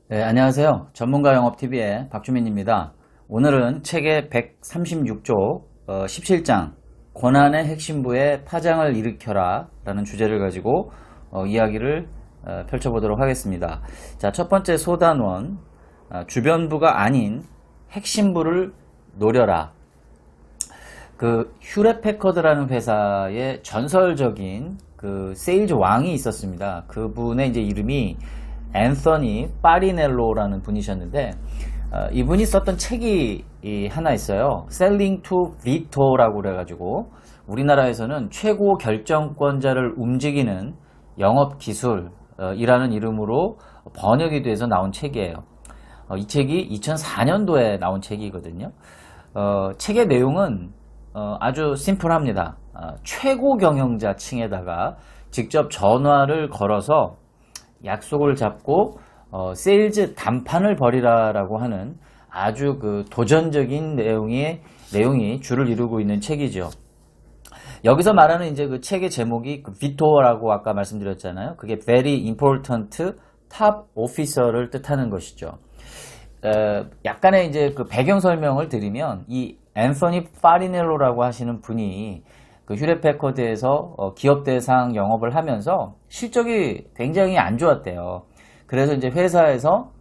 네, 안녕하세요. 전문가 영업TV의 박주민입니다. 오늘은 책의 136조 17장 권한의 핵심부에 파장을 일으켜라 라는 주제를 가지고 이야기를 펼쳐보도록 하겠습니다. 자, 첫 번째 소단원, 주변부가 아닌 핵심부를 노려라. 그 휴렛패커드라는 회사의 전설적인 그 세일즈 왕이 있었습니다. 그분의 이제 이름이 앤서니 파리넬로라는 분이셨는데, 이분이 썼던 책이 하나 있어요. Selling to Vito라고 그래가지고 우리나라에서는 최고 결정권자를 움직이는 영업 기술이라는 이름으로 번역이 돼서 나온 책이에요. 이 책이 2004년도에 나온 책이거든요. 책의 내용은 아주 심플합니다. 최고 경영자 층에다가 직접 전화를 걸어서 약속을 잡고 세일즈談판을 벌이라라고 하는 아주 그 도전적인 내용이 주를 이루고 있는 책이죠. 여기서 말하는 이제 그 책의 제목이 그 비토라고 아까 말씀드렸잖아요. 그게 very important top officer를 뜻하는 것이죠. 약간의 이제 그 배경 설명을 드리면 이 앤서니 파리넬로라고 하시는 분이 그 휴렛패커드에서 기업 대상 영업을 하면서 실적이 굉장히 안 좋았대요. 그래서 이제 회사에서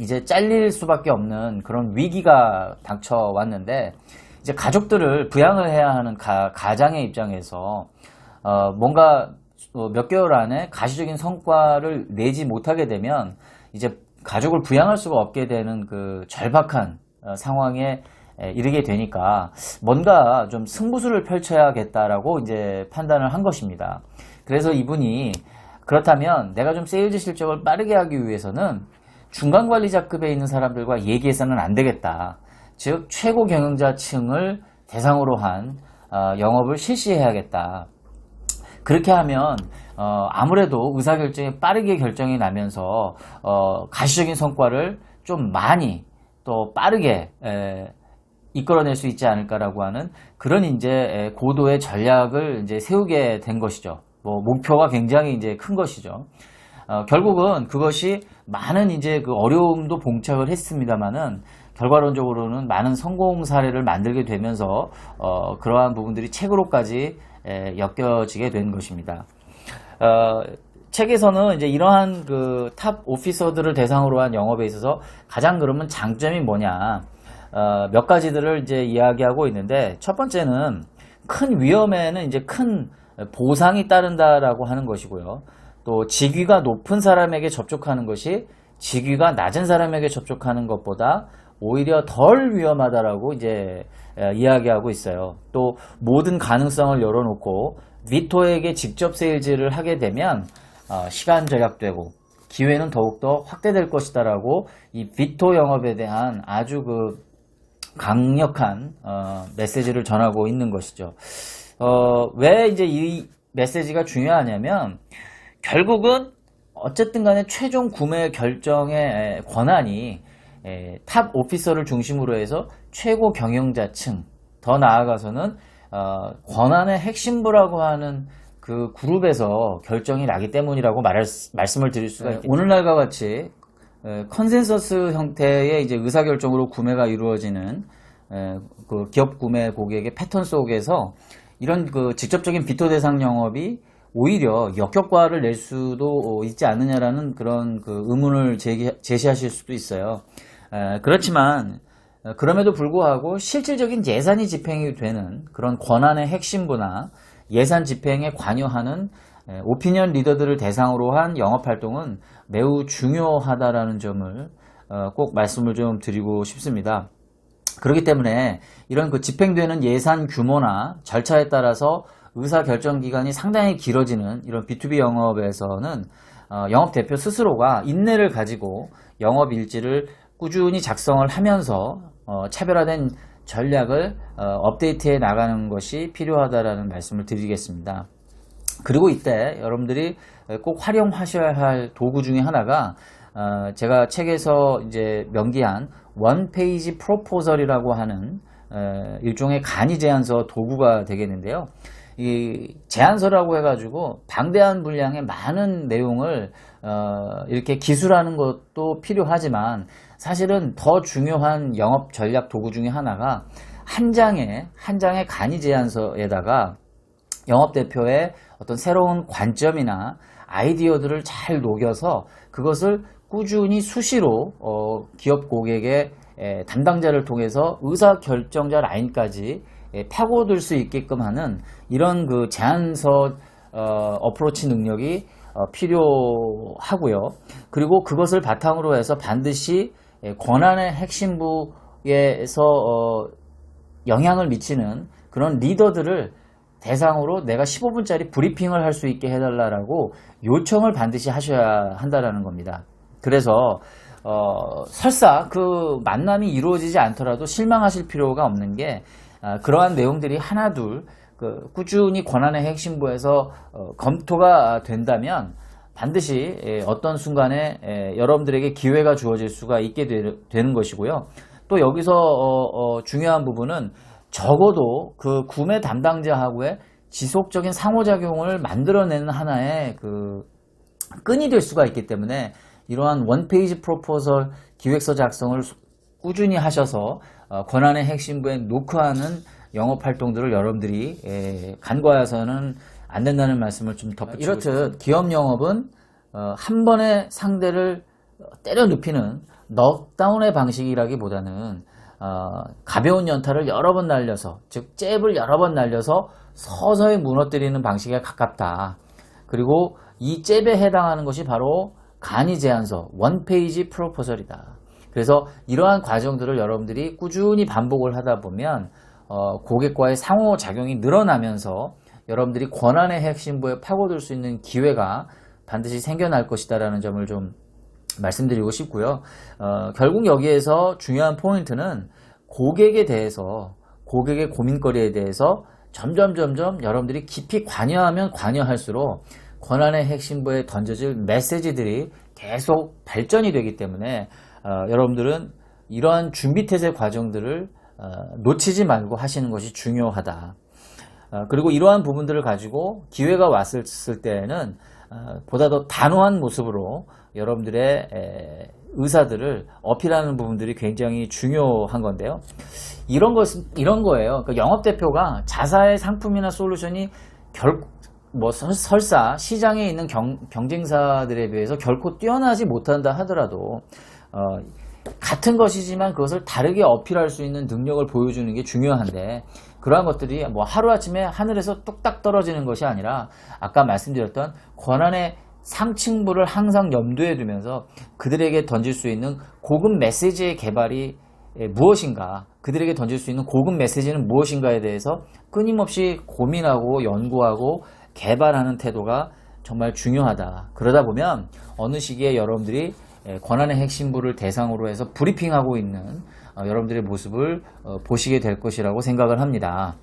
이제 잘릴 수밖에 없는 그런 위기가 닥쳐왔는데, 이제 가족들을 부양을 해야 하는 가장의 입장에서 뭔가 몇 개월 안에 가시적인 성과를 내지 못하게 되면 이제 가족을 부양할 수가 없게 되는 그 절박한 상황에 이르게 되니까 뭔가 좀 승부수를 펼쳐야겠다라고 이제 판단을 한 것입니다. 그래서 이분이 그렇다면 내가 좀 세일즈 실적을 빠르게 하기 위해서는 중간 관리자급에 있는 사람들과 얘기해서는 안 되겠다. 즉 최고 경영자층을 대상으로 한 영업을 실시해야겠다. 그렇게 하면 아무래도 의사결정이 빠르게 결정이 나면서 가시적인 성과를 좀 많이 또 빠르게 이끌어낼 수 있지 않을까라고 하는 그런 이제 고도의 전략을 이제 세우게 된 것이죠. 뭐 목표가 굉장히 이제 큰 것이죠. 결국은 그것이 많은 이제 그 어려움도 봉착을 했습니다만은 결과론적으로는 많은 성공 사례를 만들게 되면서 그러한 부분들이 책으로까지 엮여지게 된 것입니다. 책에서는 이제 이러한 그 탑 오피서들을 대상으로 한 영업에 있어서 가장 그러면 장점이 뭐냐, 몇 가지들을 이제 이야기하고 있는데, 첫 번째는 큰 위험에는 이제 큰 보상이 따른다라고 하는 것이고요. 또 직위가 높은 사람에게 접촉하는 것이 직위가 낮은 사람에게 접촉하는 것보다 오히려 덜 위험하다라고 이제 이야기하고 있어요. 또 모든 가능성을 열어놓고 비토에게 직접 세일즈를 하게 되면 시간 절약되고 기회는 더욱더 확대될 것이다라고 이 비토 영업에 대한 아주 그 강력한 메시지를 전하고 있는 것이죠. 왜 이제 이 메시지가 중요하냐면, 결국은 어쨌든 간에 최종 구매 결정의 권한이 탑 오피서를 중심으로 해서 최고 경영자층, 더 나아가서는 권한의 핵심부라고 하는 그 그룹에서 결정이 나기 때문이라고 말씀을 드릴 수가 있겠죠. 오늘날과 같이 컨센서스 형태의 이제 의사결정으로 구매가 이루어지는 그 기업 구매 고객의 패턴 속에서 이런 그 직접적인 비토 대상 영업이 오히려 역효과를 낼 수도 있지 않느냐라는 그런 그 의문을 제시하실 수도 있어요. 그렇지만 그럼에도 불구하고 실질적인 예산이 집행이 되는 그런 권한의 핵심부나 예산 집행에 관여하는 오피니언 리더들을 대상으로 한 영업활동은 매우 중요하다라는 점을 꼭 말씀을 좀 드리고 싶습니다. 그렇기 때문에 이런 그 집행되는 예산 규모나 절차에 따라서 의사결정 기간이 상당히 길어지는 이런 B2B 영업에서는 영업 대표 스스로가 인내를 가지고 영업 일지를 꾸준히 작성을 하면서 차별화된 전략을 업데이트해 나가는 것이 필요하다라는 말씀을 드리겠습니다. 그리고 이때 여러분들이 꼭 활용하셔야 할 도구 중에 하나가 제가 책에서 이제 명기한 원 페이지 프로포설이라고 하는 일종의 간이 제안서 도구가 되겠는데요. 이 제안서라고 해가지고 방대한 분량의 많은 내용을 이렇게 기술하는 것도 필요하지만 사실은 더 중요한 영업 전략 도구 중에 하나가 한 장의 간이 제안서에다가 영업대표의 어떤 새로운 관점이나 아이디어들을 잘 녹여서 그것을 꾸준히 수시로 기업 고객의 담당자를 통해서 의사결정자 라인까지 파고들 수 있게끔 하는 이런 그 제안서 어프로치 능력이 필요하고요. 그리고 그것을 바탕으로 해서 반드시 권한의 핵심부에서 영향을 미치는 그런 리더들을 대상으로 내가 15분짜리 브리핑을 할 수 있게 해달라고 요청을 반드시 하셔야 한다는 겁니다. 그래서 설사 그 만남이 이루어지지 않더라도 실망하실 필요가 없는 게 그러한 내용들이 하나둘 꾸준히 권한의 핵심부에서 검토가 된다면 반드시 어떤 순간에 여러분들에게 기회가 주어질 수가 있게 되는 것이고요. 또 여기서 중요한 부분은 적어도 그 구매 담당자하고의 지속적인 상호작용을 만들어내는 하나의 그 끈이 될 수가 있기 때문에 이러한 원페이지 프로포설 기획서 작성을 꾸준히 하셔서 권한의 핵심부에 노크하는 영업활동들을 여러분들이 간과해서는 안 된다는 말씀을 좀 덧붙이고 이렇듯 싶습니다. 기업 영업은 한 번에 상대를 때려 눕히는 넉다운의 방식이라기보다는 가벼운 연타를 여러 번 날려서 즉 잽을 여러 번 날려서 서서히 무너뜨리는 방식에 가깝다. 그리고 이 잽에 해당하는 것이 바로 간이 제안서 원페이지 프로포설이다. 그래서 이러한 과정들을 여러분들이 꾸준히 반복을 하다 보면 고객과의 상호작용이 늘어나면서 여러분들이 권한의 핵심부에 파고들 수 있는 기회가 반드시 생겨날 것이다 라는 점을 좀 말씀드리고 싶고요. 결국 여기에서 중요한 포인트는 고객에 대해서 고객의 고민거리에 대해서 점점 여러분들이 깊이 관여하면 관여할수록 권한의 핵심부에 던져질 메시지들이 계속 발전이 되기 때문에 여러분들은 이러한 준비태세 과정들을 놓치지 말고 하시는 것이 중요하다. 그리고 이러한 부분들을 가지고 기회가 왔을 때에는 보다 더 단호한 모습으로 여러분들의 의사들을 어필하는 부분들이 굉장히 중요한 건데요. 이런 거예요. 그러니까 영업대표가 자사의 상품이나 솔루션이 설사 시장에 있는 경쟁사들에 비해서 결코 뛰어나지 못한다 하더라도 같은 것이지만 그것을 다르게 어필할 수 있는 능력을 보여주는 게 중요한데 그러한 것들이 뭐 하루아침에 하늘에서 뚝딱 떨어지는 것이 아니라 아까 말씀드렸던 권한의 상층부를 항상 염두에 두면서 그들에게 던질 수 있는 고급 메시지의 개발이 무엇인가, 그들에게 던질 수 있는 고급 메시지는 무엇인가에 대해서 끊임없이 고민하고 연구하고 개발하는 태도가 정말 중요하다. 그러다 보면 어느 시기에 여러분들이 권한의 핵심부를 대상으로 해서 브리핑하고 있는 여러분들의 모습을 보시게 될 것이라고 생각을 합니다.